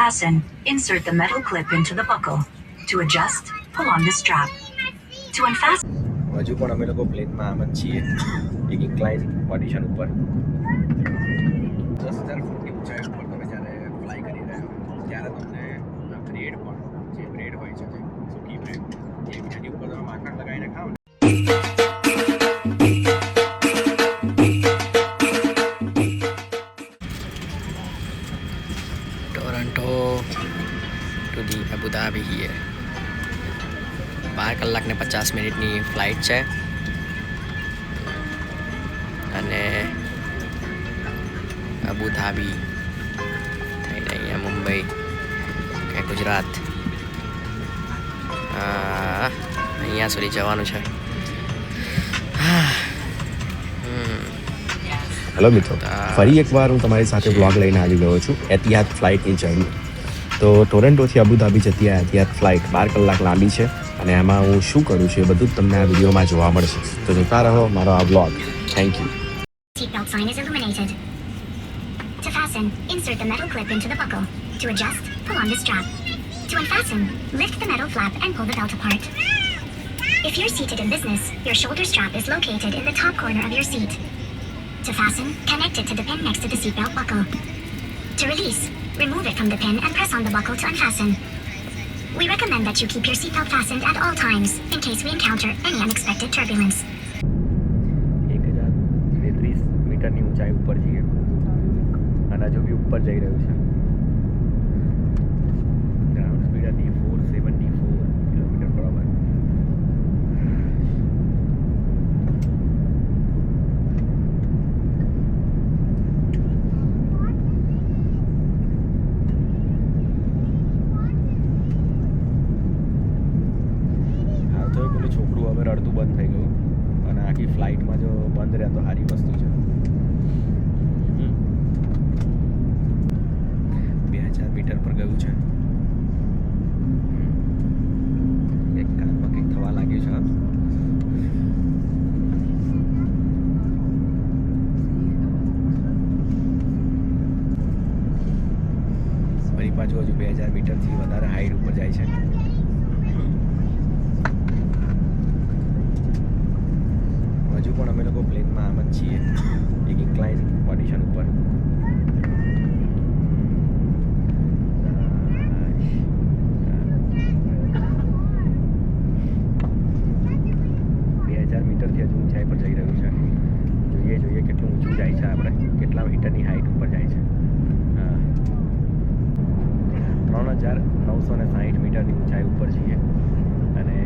fasten, insert the metal clip into the buckle. To adjust, pull on the strap. To unfasten. હજુ પણ અમે લોકો પ્લેનમાં આમ જ છીએ એક ઇન્ક્લાઇન પોઝિશન ઉપર 10,000 ફૂટની ઊંચાઈ ઉપર તમે જ્યારે ફ્લાય કરી રહ્યા હો ત્યારે તમને બ્રેડ પણ જે બ્રેડ હોય છે જે સૂકી બ્રેડ એ એની ઉપર તમે માખણ લગાવીને ખાઓ ને Toronto to the Abu Dhabi here 12 કલાક ને 50 મિનિટની ફ્લાઇટ છે અને અબુ ધાબી થઈને અહીંયા મુંબઈ કે ગુજરાત અહીંયા સુધી જવાનું છે. હેલો મિત્રો, ફરી એકવાર હું તમારી સાથે બ્લોગ લઈને આવી ગયો છું એતિહાદ ફ્લાઇટની જર્ની. તો ટોરન્ટોથી અબુ ધાબી જતી આ એતિહાદ ફ્લાઇટ 12 કલાક લાંબી છે અને એમાં હું શું કરું છું એ બધું જ તમને આ વિડીયોમાં જોવા મળશે. તો જોતા રહો મારો આ blog. Thank you. Seatbelt sign is illuminated. To fasten, insert the metal clip into the buckle. To adjust, pull on the strap. To unfasten, lift the metal flap and pull the belt apart. If you're seated in business, your shoulder strap is located in the top corner of your seat. To fasten, connect it to the pin next to the seatbelt buckle. To release, remove it from the pin and press on the buckle to unfasten. We recommend that you keep your seatbelt fastened at all times in case we encounter any unexpected turbulence. 1033 મીટરની ઊંચાઈ ઉપર છીએ અને હજુ બી ઉપર જઈ રહ્યું છે. ગ્રાઉન્ડ સ્પીડ હતી 474 કિલોમીટર પર અવર. છોકરું હવે રડતું બંધ થઈ ગયું અને આખી ફ્લાઇટમાં જો બંધ રહે તો સારી વસ્તુ છે. 2000 મીટર પર ગયું છે. એક કાનમાં કંઈક થવા લાગ્યું છે. ફરી પાછું હજુ 2000 મીટરથી વધારે હાઈટ ઉપર જાય છે. હજુ પણ અમે લોકો પ્લેનમાં આમ જ છીએ એક ઇન્ક્લાઇન પોઝિશન ઉપર 2000 મીટરથી હજુ ઊંચાઈ પર જઈ રહ્યું છે. જોઈએ કેટલું ઊંચું જાય છે, આપણે કેટલા મીટરની હાઈટ ઉપર જાય છે. 3960 મીટરની ઊંચાઈ ઉપર છીએ અને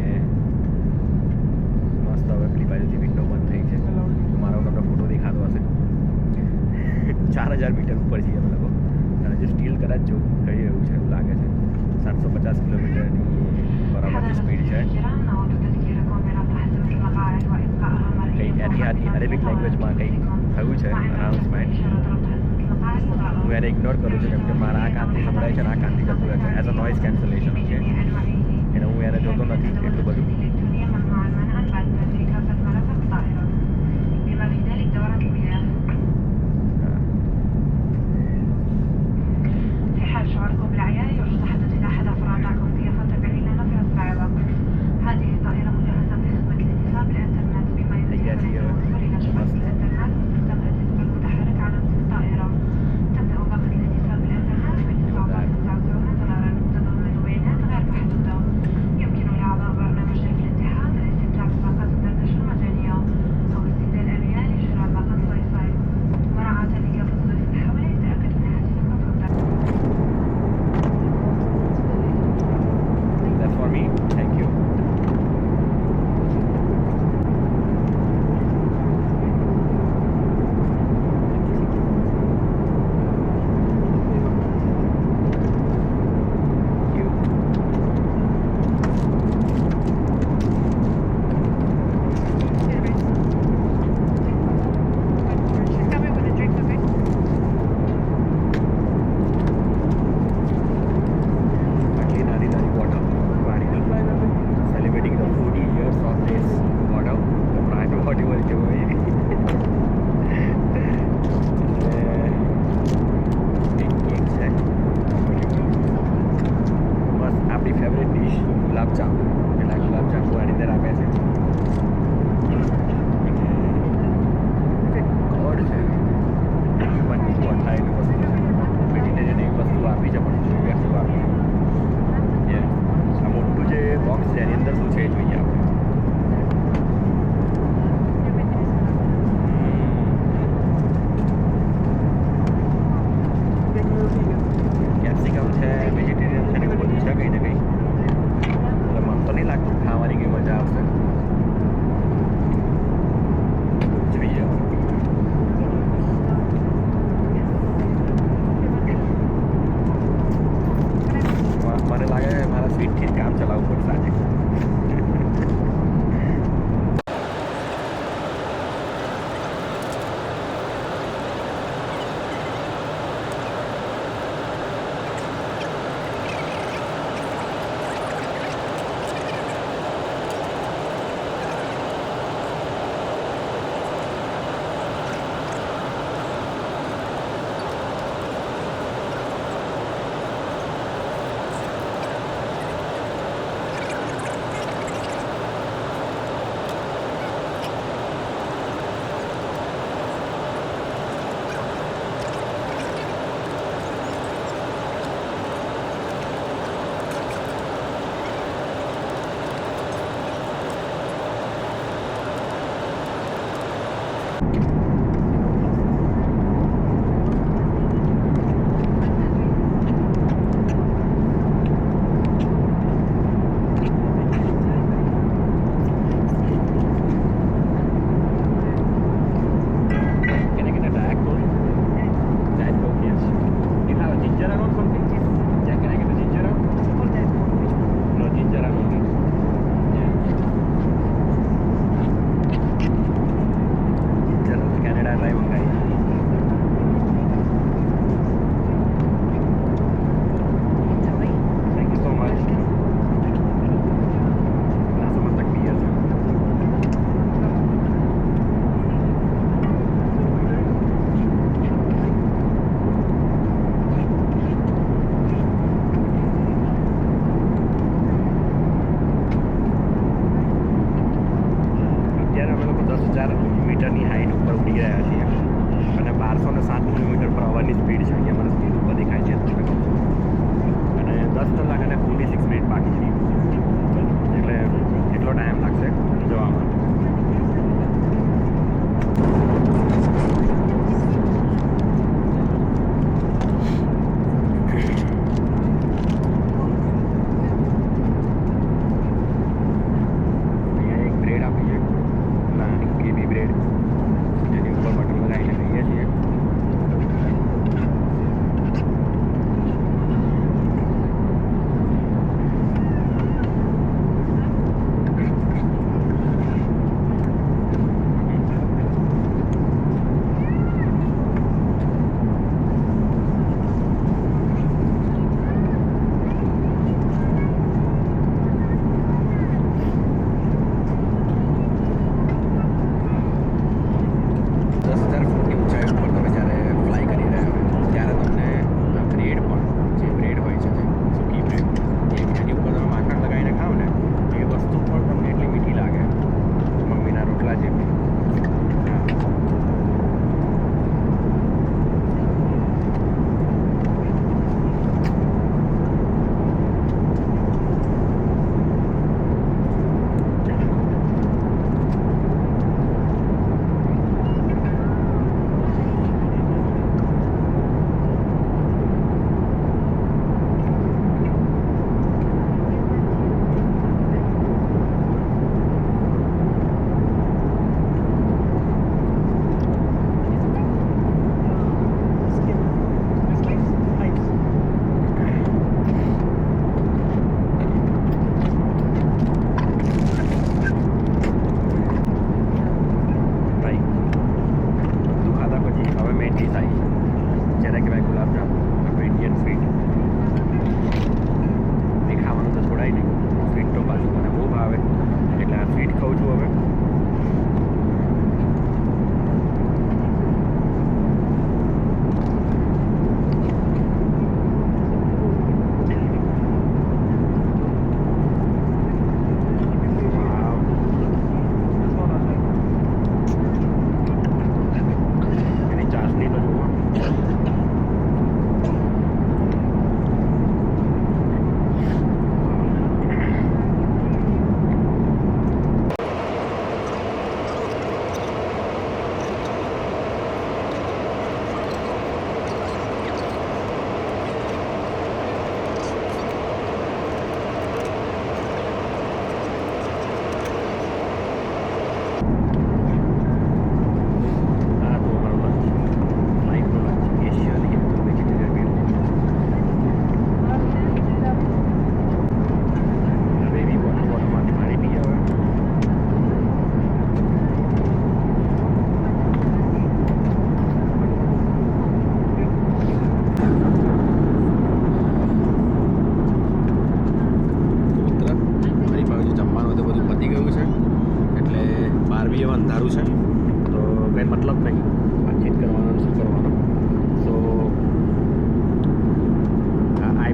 મસ્ત હવે પેલી બાજુથી વિન્ડો બંધ થઈ છે. મારો તમને ફોટો દેખાતો હશે. 4000 મીટર ઉપર છીએ અમે લોકો અને જે સ્ટીલ કદાચ જો કરી રહ્યું છે એવું લાગે છે. 750 કિલોમીટરની બરાબરની સ્પીડ છે. કંઈક એતિહાદની અરેબિક લેંગ્વેજમાં કંઈક થયું છે અનાઉન્સમેન્ટ. હું એને ઇગ્નોર કરું છું કેમ કે મારા આ કાનથી સંભળાય છે અને આ કાનથી જતું રહે છે. એઝ અ નોઇઝ કેન્સલેશન છે એને હું એને જોતો નથી એટલું બધું. આપણી ફેવરેટ ડિશ ગુલાબજાંબુ. પેલા ગુલાબજાંબુ આની અંદર આપે છે. ગોડ છે પણ શું થાય એવી વસ્તુ વેજીટેરિયન એવી વસ્તુ આપી છે પણ જોઈએ શું આપે. યસ આ મોટું જે બોક્સ છે એની અંદર શું છે એ જોઈએ આપણે. કેપ્સિકમ છે, વેજીટેરિયન છે ને એવું બધું છે કંઈ ને કંઈ. એટલે મને તો નહીં લાગતું ખાવાની કંઈ મજા આવશે.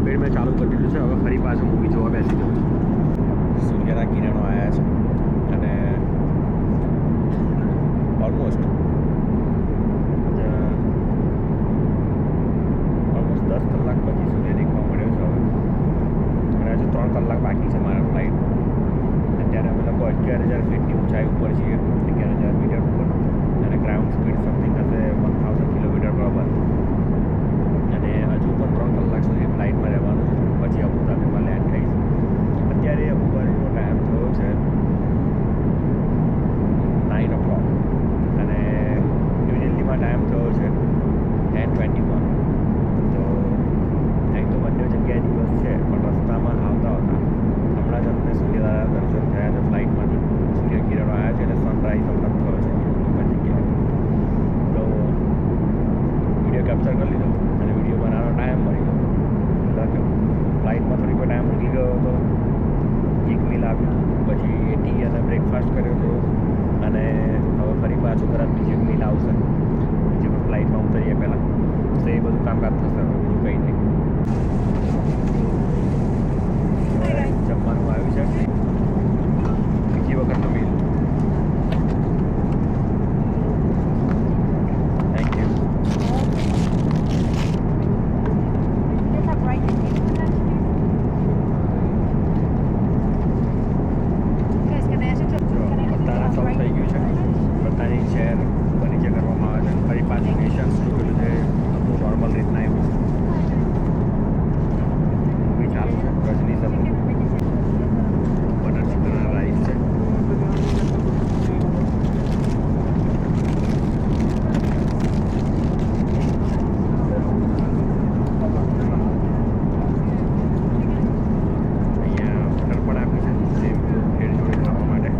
આઈપેડ મેં ચાલુ કરી દીધું છે. હવે ફરી પાછું મૂવી જોવા બેસી જાઉં છું. સૂર્યના કિરણો આવ્યા છે અને ઓલમોસ્ટ 10 કલાક પછી સૂર્ય દેખવા મળ્યો છે હવે. અને હજુ 3 કલાક બાકી છે મારા ફ્લાઇટ. અત્યારે અમે લોકો 11,000 ફીટની ઊંચાઈ ઉપર છીએ, 11,000 મીટર ઉપર, અને ગ્રાઉન્ડ સ્પીડ સમથિંગ હશે 1000 કિલોમીટર બરાબર. અને હજુ પણ 3 કલાક સુધી ફ્લાઇટમાં રહેવાનું છે, પછી અબુધાબીમાં લેન્ડ થઈશ. અત્યારે અબુધાબીનો ટાઈમ થયો છે 9 o'clock અને ન્યૂ દિલ્હીમાં ટાઈમ થયો છે 10:21. તો અહીં તો બંને જગ્યાએ દિવસ છે, પણ રસ્તામાં આવતા હમણાં જ અમને સૂર્યદાદા દર્શન થયા છે ફ્લાઇટમાંથી. સૂર્ય કિરણો આવ્યા છે અને સનરાઈઝ હમણાં થયો છે બધી જગ્યાએ. તો વિડીયો કેપ્ચર કરી લીધો અને વિડીયો બનાવવાનો ટાઈમ મળી ગયો. ફ્લાઇટમાં થોડીક ટાઈમ મૂકી ગયો હતો, એક મિલ આપ્યું, પછી ટી અને બ્રેકફાસ્ટ કર્યો હતો, અને હવે ફરી પાછું તરત બીજી એક મિલ આવશે બીજી પણ ફ્લાઇટમાં ઉતરીએ પહેલાં. તો એ બધું કામકાજ થશે, બીજું કંઈ નહીં. જમવાનું આવ્યું છે, બીજી વખતનો મિલ. Thank you. બધાના સૌ થઈ ગયું છે, બધાની શેર બની જે કરવામાં આવે છે. ફરી પાછું નેશન શરૂ કર્યું છે આપણું નોર્મલ રીતના એવું મૂવી ચાલુ છે. રજની સરની બટર ચિકન રાઈસ છે. અહીંયા બટર પણ આપ્યું છે સેમ બ્રેડ જોડે ખાવા માટે.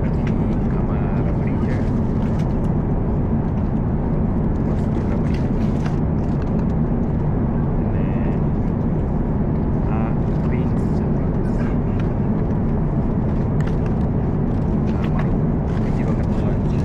પછી આમાં રબડી છે, મસ્ત રબડી છે. અને આ બીન્સ છે. આ મારું બીજી વખતનું લંચ છે.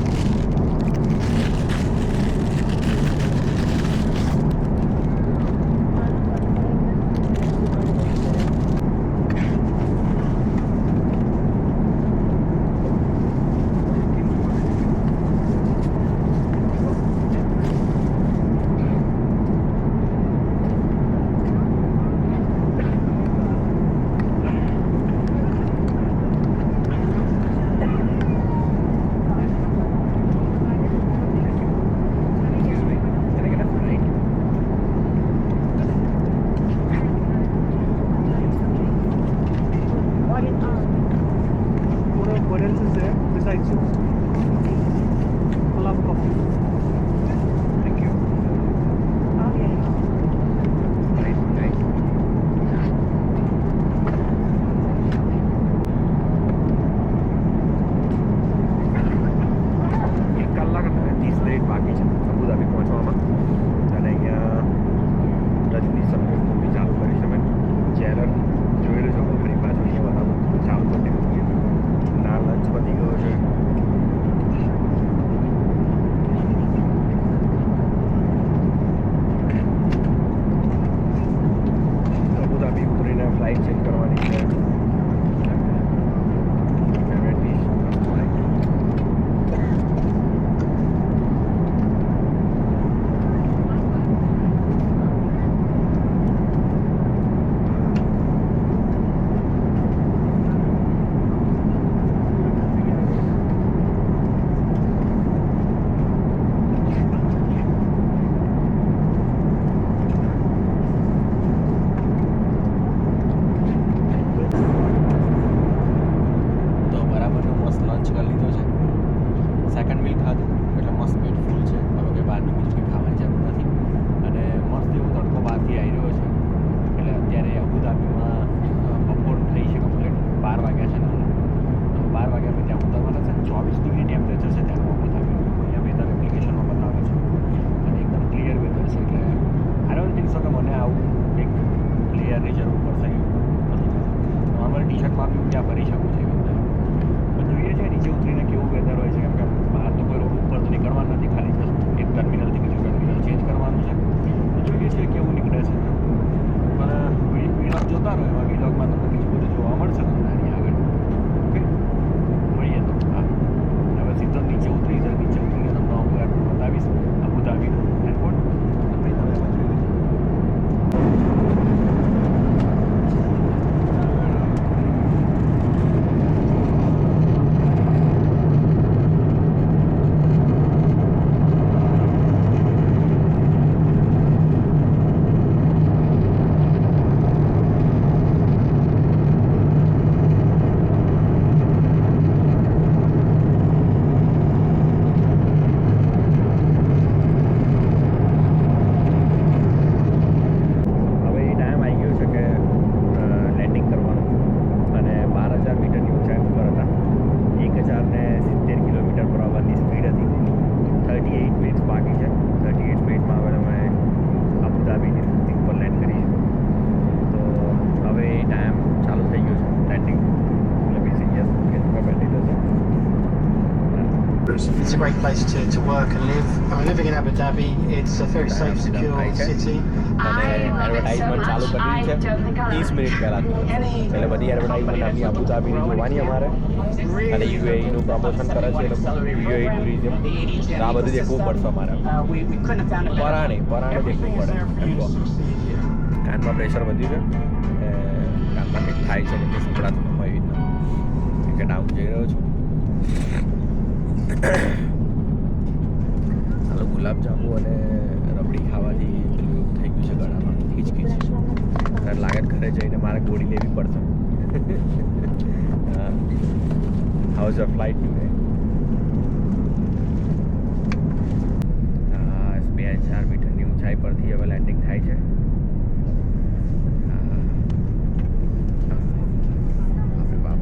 What else is there besides you? I'll have a coffee. Thank you. Nice, nice. એક કલાક અને 30 મિનિટ બાકી છે અબુધાબી પહોંચવામાં. અને અહીંયા રજની સરની મૂવી ચાલુ કરી છે મેં. ચેરર જોયેલું છે, હું ફરી પાછું અહીંયા બતાવું ચાલુ કરી દીધું. ના લંચ પતી ગયો છે. અબુધાબી ઉતરીને ફ્લાઇટ ચેન્જ કરવાની છે. ફેવરેટ ડિશ તો બરાબરનો મસ્ત લંચ કરી લીધો છે. સેકન્ડ મિલ ખાધું એટલે મસ્ત પેટ ફૂલ છે. હવે કંઈ બહારનું બીજું કંઈ ખાવાની જરૂર નથી. અને મસ્ત એવો તડકો બહારથી આવી રહ્યો છે. એટલે અત્યારે અબુધાબીમાં બપોર થઈ છે કમ્પ્લીટ. 12 વાગ્યા છે. 12 વાગ્યા પછી ત્યાં ઉતરવાના છે. 24 ડિગ્રી ટેમ્પરેચર છે ત્યાંનું અબુધાબીનું. અહીંયા વેધર એપ્લિકેશનમાં બતાવે છે અને એકદમ ક્લિયર વેધર છે. એટલે આઈ ડોન્ટ થિંક સો કે મને આવું એક ક્લિયરની જરૂર પડશે એવું નથી થતું. નોર્મલ ટી શર્ટમાં બી હું ત્યાં ફરી શકું છું એવી રીતે. પણ જોઈએ છે નીચે ઉતરીને કેવું વેધર હોય છે, કેમ કે બહાર તો કોઈ રોડ ઉપર તો નીકળવાનું નથી, ખાલી જસ્ટ એક ટર્મિનલથી બીજું ટર્મિનલ ચેન્જ કરવાનું છે. તો જોઈએ છીએ કેવું જોતા રહો એમાં વિલોગમાં તમને બીજું બધું જોવા મળશે તમને આની આગળ. ઓકે, મળીએ તો. હા, હવે સીધો નીચે ઉતરી જાય. નીચે ઉતરીને તમને હું એરપોર્ટ બતાવીશ, અબુધાબીનું એરપોર્ટ. તમે એમાં જોઈ લેજો. હવે એ ટાઈમ આવી ગયો છે કે લેન્ડિંગ કરવાનું અને 12,000 મીટરની ઊંચાઈ ઉપર હતા. 1,070 કિલોમીટર પર અવરની સ્પીડ હતી. 38 મિનિટ્સ બાકી છે. 38 મિનિટમાં હવે અમે અબુધાબીની ધરતી ઉપર લેન્ડ કરીએ. તો હવે એ ટાઈમ ચાલુ થઈ ગયો છે લેન્ડિંગ. એટલે બેસી ગયા કે બેઠી જશે. It's a great place to work and live. I'm living in Abu Dhabi. It's a very safe, secure city. અને એડવર્ટાઇઝમેન્ટ ચાલુ કરી છે 30 મિનિટ પહેલાં. એટલે બધી એડવર્ટાઇઝમેન્ટ આપણી અબુધાબીની જોવાની અમારે. અને યુએઈનું પ્રમોશન કરે છે એ લોકો, યુએઈ ટુરિઝમ. આ બધું દેખવું પડશે અમારે. પરાણે દેખવું પડે એમ કહો. કાનમાં પ્રેશર વધ્યું છે. કાનમાં કંઈક થાય છે ને કંઈ સંભળાતું હોય એવી રીતના કે ડાઉન જઈ રહ્યો છું. હાલો, ગુલાબજાંબુ અને રબડી ખાવાથી પેલું થઈ ગયું છે ગળામાં ખીચખીચ. ત્યારે લાગે ઘરે જઈને મારે ગોળી લેવી પડશે. How is a flight today? 2,000 મીટરની ઊંચાઈ પરથી હવે લેન્ડિંગ થાય છે. બાપરે બાપ,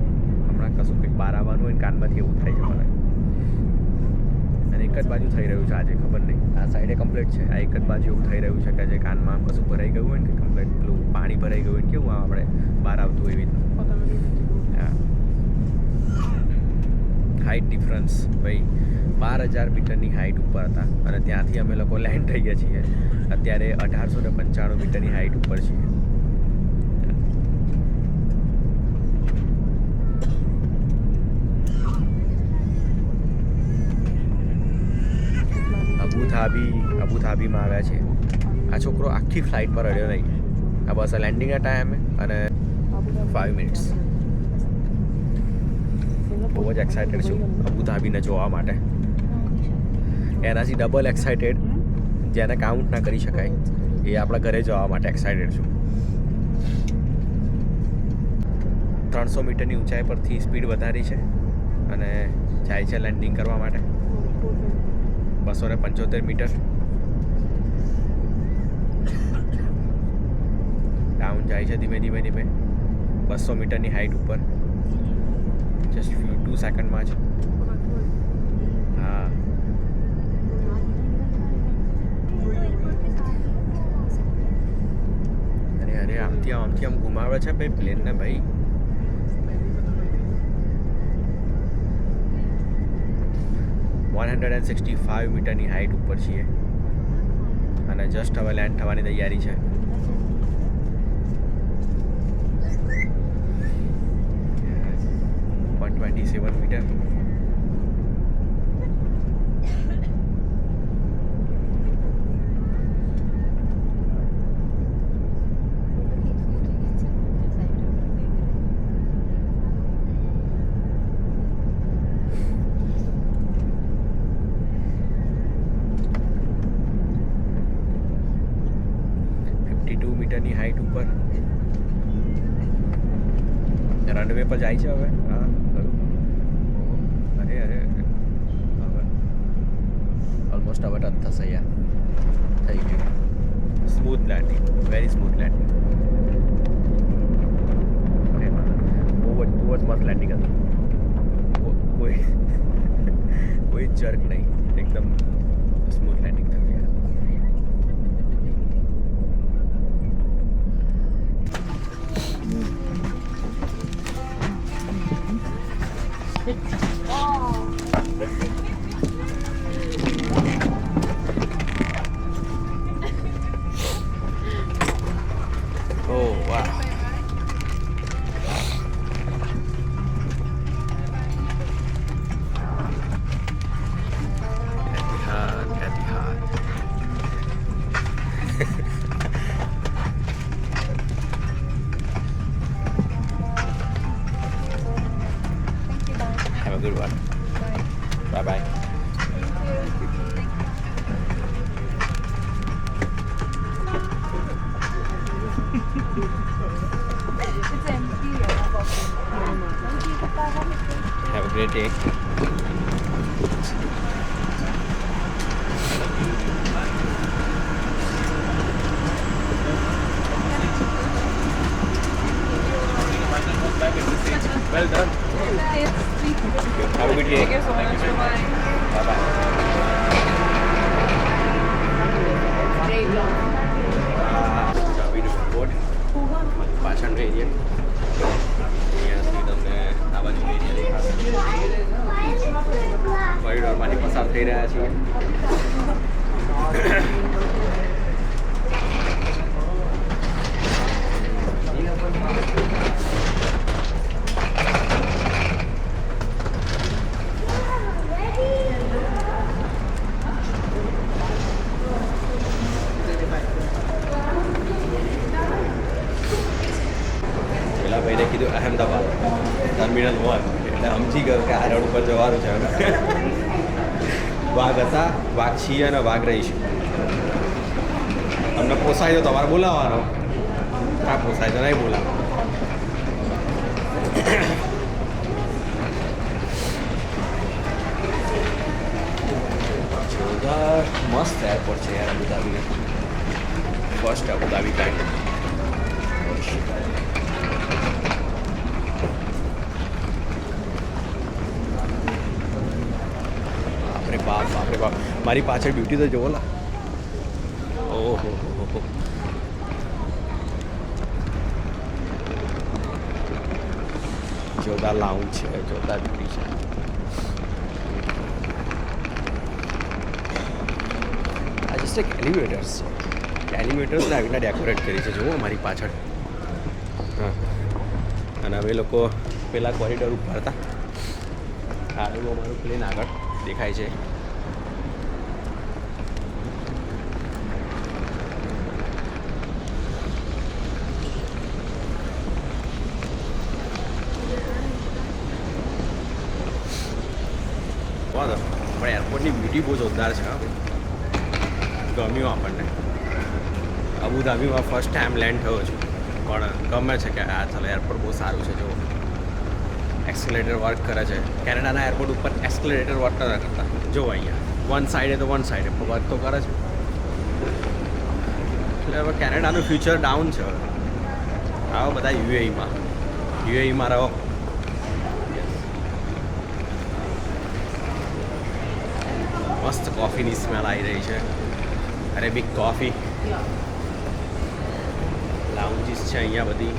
હમણાં કશું કંઈક બહાર આવવાનું હોય ને કાનમાંથી એવું થાય છે મને. અને એક જ બાજુ થઈ રહ્યું છે આજે, ખબર નહીં. આ સાઈડે કમ્પ્લીટ છે. આ એક જ બાજુ એવું થઈ રહ્યું છે કે જે કાનમાં કશું ભરાઈ ગયું હોય ને કે કમ્પ્લીટ પેલું પાણી ભરાઈ ગયું હોય ને કેવું આપણે બહાર આવતું એવી રીતના. હા, હાઇટ ડિફરન્સ ભાઈ 12,000 મીટરની હાઇટ ઉપર હતા અને ત્યાંથી અમે લોકો લેન્ડ થઈ ગયા છીએ. અત્યારે 1,895 મીટરની હાઇટ ઉપર છીએ. અબુધાબીમાં આવ્યા છે. આ છોકરો આખી ફ્લાઇટ પર અડ્યો નહીં. આ બસ લેન્ડિંગના ટાઈમે અને 5 મિનિટ્સ. બહુ જ એક્સાઇટેડ છું અબુધાબીને જોવા માટે. એનાથી ડબલ એક્સાઇટેડ જેને કાઉન્ટ ના કરી શકાય એ આપણા ઘરે જવા માટે એક્સાઇટેડ છું. 300 મીટરની ઊંચાઈ પરથી સ્પીડ વધારી છે અને જાય છે લેન્ડિંગ કરવા માટે. 275 મીટર ડાઉન જાય છે ધીમે ધીમે 200 મીટરની હાઇટ ઉપર. જસ્ટ 2 સેકન્ડમાં જ. હા, અરે આમથી આમ ઘુમાવે છે ભાઈ પ્લેનને ભાઈ. $165 મીટરની હાઇટ ઉપર છીએ અને જસ્ટ હવે લેન્ડ થવાની તૈયારી છે. $127 મીટર. મીટરની હાઇટ ઉપર રનવે પર જાય છે હવે. હા, અરે હવે ઓલમોસ્ટ હવે ટચ થશે યાર. થઈ ગયું. Smooth landing, very smooth landing. બહુ જ મસ્ત લેન્ડિંગ હતું. કોઈ જર્ક નહીં, એકદમ સ્મૂથ લેન્ડિંગ થયું યાર. Oh wow. Good one. Bye bye. Have a great day. Well done. Have a good day. Thank you so much. Bye bye. પાછળનો એરિયા અહીંયાથી તમને આ બાજુ એરિયા દેખાશે. કોરિડોરમાંથી પસાર થઈ રહ્યા છીએ. ભાઈને કીધું અહેમદાબાદ ટર્મિનલ 1 એટલે સમજી ગયો કે આ રોડ ઉપર જવાનું છે. વાઘ હતા, વાઘ છીએ અને વાઘ રહીશું. તમને પોસાય તો તમારે બોલાવવાનો, ના પોસાય તો નહીં બોલાવવાનો. જોરદાર મસ્ત એરપોર્ટ છે યાર અબુધાબી. ફર્સ્ટ અબુધાબી કાંડ. બાપરે બાપ, મારી પાછળ બ્યુટી તો જોવો લા. ઓહો જોરદાર લાઉન્જ છે, જોરદાર બ્યુટી છે. આ જસ્ટ એક એલિવેટર્સ છે. એલિવેટર્સને આવી રીતના ડેકોરેટ કરી છે જુઓ મારી પાછળ. હા, અને હવે લોકો પેલા કોરિડોર ઉપર હતા. આડું અમારું પ્લેન આગળ દેખાય છે. પણ એરપોર્ટની બ્યુટી બહુ જોરદાર છે. ગમ્યું આપણને. અબુધાબીમાં ફર્સ્ટ ટાઈમ લેન્ડ થયો છું, પણ ગમે છે કે આ ચાલો એરપોર્ટ બહુ સારું છે. જો એક્સેલેટર વર્ક કરે છે. કેનેડાના એરપોર્ટ ઉપર એક્સેલેટર વર્ક ન કરતા. જો અહીંયા વન સાઈડે તો વન સાઈડે વર્ક તો કરે છે. એટલે હવે કેનેડાનું ફ્યુચર ડાઉન છે. આવો બધા યુએઈમાં રહો. મસ્ત કોફીની સ્મેલ આવી રહી છે. Arabic coffee. લાઉન્જીસ છે અહીંયા બધી.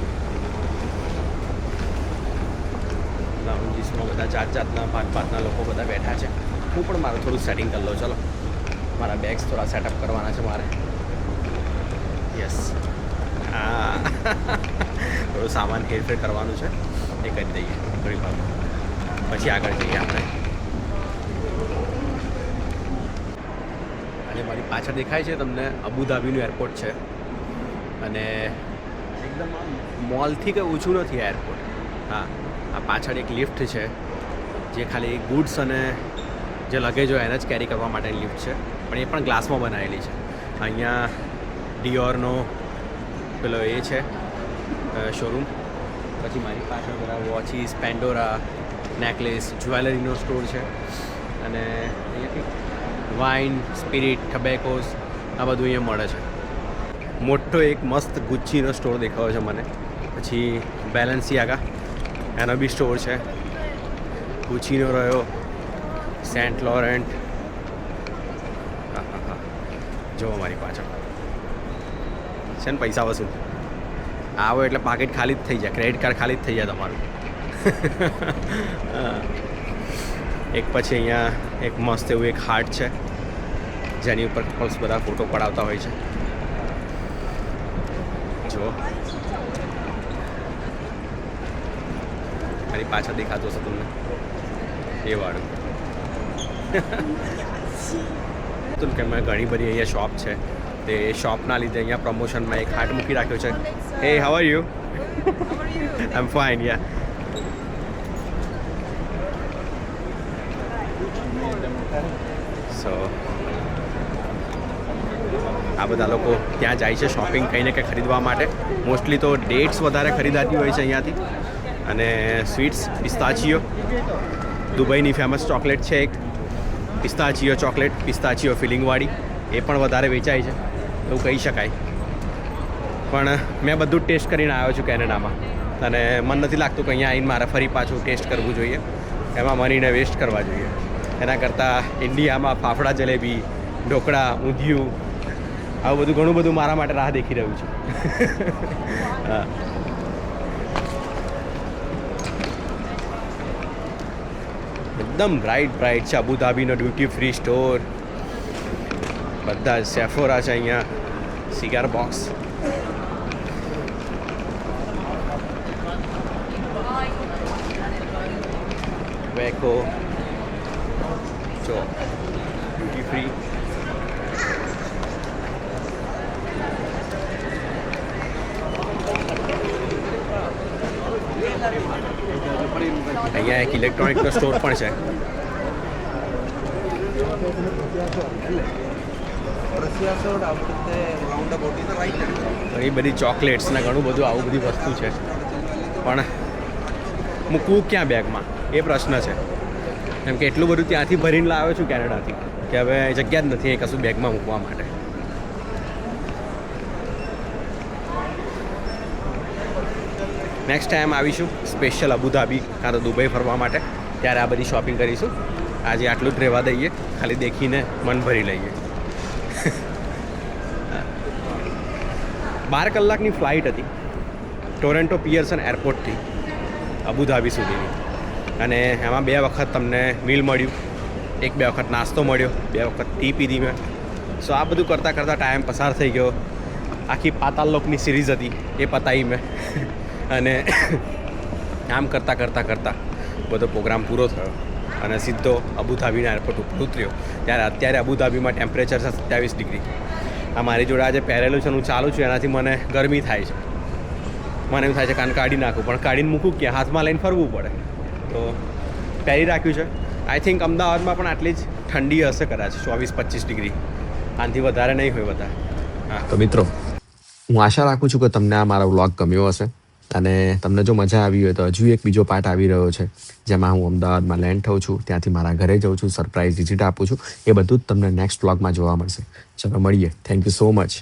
લાઉન્જીસમાં બધા જાતના ભાતના લોકો બધા બેઠા છે. હું પણ મારું થોડું સેટિંગ કરી લઉં. ચલો, મારા બેગ્સ થોડા સેટઅપ કરવાના છે મારે. યસ, હા, થોડું સામાન હેરફેર કરવાનું છે, એ કરી દઈએ થોડી વાર, પછી આગળ જઈએ આપણે. અને મારી પાછળ દેખાય છે તમને અબુધાબીનું એરપોર્ટ છે. અને એકદમ મોલથી કંઈ ઓછું નથી આ એરપોર્ટ. હા, આ પાછળ એક લિફ્ટ છે જે ખાલી ગુડ્સ અને જે લગેજ હોય એને જ કેરી કરવા માટેની લિફ્ટ છે, પણ એ પણ ગ્લાસમાં બનાવેલી છે. અહીંયા ડિયોરનો પેલો એ છે શોરૂમ. પછી મારી પાછળ બધા વોચીસ, પેન્ડોરા, નેકલેસ, જ્વેલરીનો સ્ટોર છે. અને અહીંયા વાઇન, સ્પિરિટ, ટબેકોસ આ બધું અહીંયા મળે છે. મોટો એક મસ્ત ગુચ્ચીનો સ્ટોર દેખાયો છે મને. પછી બેલેન્સિયાગા એનો બી સ્ટોર છે. ગુચ્ચીનો રહ્યો, સેન્ટ લોરેન્ટ. હા હા હા, જુઓ મારી પાછળ છે ને પૈસા વસૂલ. આવો એટલે પાકીટ ખાલી જ થઈ જાય, ક્રેડિટ કાર્ડ ખાલી જ થઈ જાય તમારું. એક પછી અહીંયા એક મસ્ત એવું એક હાર્ટ છે જેની ઉપર કપલ્સ બધા ફોટો પડાવતા હોય છે. જુઓ મારી પાછળ દેખાતું હશે તમને એ વાળું. કે મેં ઘણી બધી અહીંયા શોપ છે, તે શોપના લીધે અહીંયા પ્રમોશનમાં એક હાર્ટ મૂકી રાખ્યો છે. Hey, how are you? I am fine. Yeah, so આ બધા લોકો ત્યાં જાય છે શોપિંગ કંઈ ને કંઈ ખરીદવા માટે. મોસ્ટલી તો ડેટ્સ વધારે ખરીદાતી હોય છે અહીંયાથી, અને સ્વીટ્સ, પિસ્તાચીઓ. દુબઈની ફેમસ ચોકલેટ છે એક પિસ્તાચીઓ ચોકલેટ, પિસ્તાચીઓ ફિલિંગવાળી, એ પણ વધારે વેચાય છે એવું કહી શકાય. પણ મેં બધું જ ટેસ્ટ કરીને આવ્યો છું કેનેડામાં, અને મને નથી લાગતું કે અહીંયા આવીને મારે ફરી પાછું ટેસ્ટ કરવું જોઈએ, એમાં મનીને વેસ્ટ કરવા જોઈએ. એના કરતાં ઇન્ડિયામાં ફાફડા જલેબી, ઢોકળા, ઊંધિયું, આવું બધું ઘણું બધું મારા માટે રાહ દેખી રહ્યું છે. હા, એકદમ બ્રાઇટ છે અબુધાબીનો ડ્યુટી ફ્રી સ્ટોર. બધા સેફોરા છે અહીંયા, સિગાર બોક્સ. વેકો જો ડ્યુટી ફ્રી. અહીંયા એક ઇલેક્ટ્રોનિકનો સ્ટોર પણ છે. ઘણી બધી ચોકલેટ્સ ને ઘણું બધું આવું બધી વસ્તુ છે, પણ મૂકવું ક્યાં બેગમાં એ પ્રશ્ન છે. કેમ કે એટલું બધું ત્યાંથી ભરીને લાવ્યો છું કેનેડાથી કે હવે જગ્યા જ નથી એ કશું બેગમાં મૂકવા માટે. નેક્સ્ટ ટાઈમ આવીશું સ્પેશિયલ અબુધાબી કાં તો દુબઈ ફરવા માટે, ત્યારે આ બધી શોપિંગ કરીશું. આજે આટલું જ રહેવા દઈએ, ખાલી દેખીને મન ભરી લઈએ. 12 કલાકની ફ્લાઇટ હતી ટોરેન્ટો પિયર્સન એરપોર્ટથી અબુધાબી સુધીની, અને એમાં 2 વખત તમને મીલ મળ્યું, 1-2 વખત નાસ્તો મળ્યો, 2 વખત ટી પીધી મેં. સો આ બધું કરતાં ટાઈમ પસાર થઈ ગયો. આખી પાતાલ લોકની સિરીઝ હતી એ પતાવી મેં, અને આમ કરતાં બધો પ્રોગ્રામ પૂરો થયો અને સીધો અબુધાબીના એરપોર્ટ ઉપર ઉતર્યો. અત્યારે અબુધાબીમાં ટેમ્પરેચર છે 27 ડિગ્રી. આ મારી જોડે આજે પહેરેલું છે, હું ચાલું છું, એનાથી મને ગરમી થાય છે. મને એવું થાય છે કાન કાઢી નાખું, પણ કાઢીને મૂકું ક્યાં, હાથમાં લઈને ફરવું પડે. તો પહેરી રાખ્યું છે. આઈ થિંક અમદાવાદમાં પણ આટલી જ ઠંડી હશે કદાચ, 24-25 ડિગ્રી, આનાથી વધારે નહીં હોય બધા. હા, તો મિત્રો, હું આશા રાખું છું કે તમને આ મારો વ્લોગ ગમ્યો હશે, અને તમને જો મજા આવી હોય તો હજુ એક બીજો પાર્ટ આવી રહ્યો છે, જેમાં હું અમદાવાદમાં લેન્ડ થઉં છું, ત્યાંથી મારા ઘરે જાઉં છું, સરપ્રાઈઝ વિઝિટ આપું છું. એ બધું જ તમને નેક્સ્ટ વ્લોગમાં જોવા મળશે. ચલો મળીએ. Thank you so much.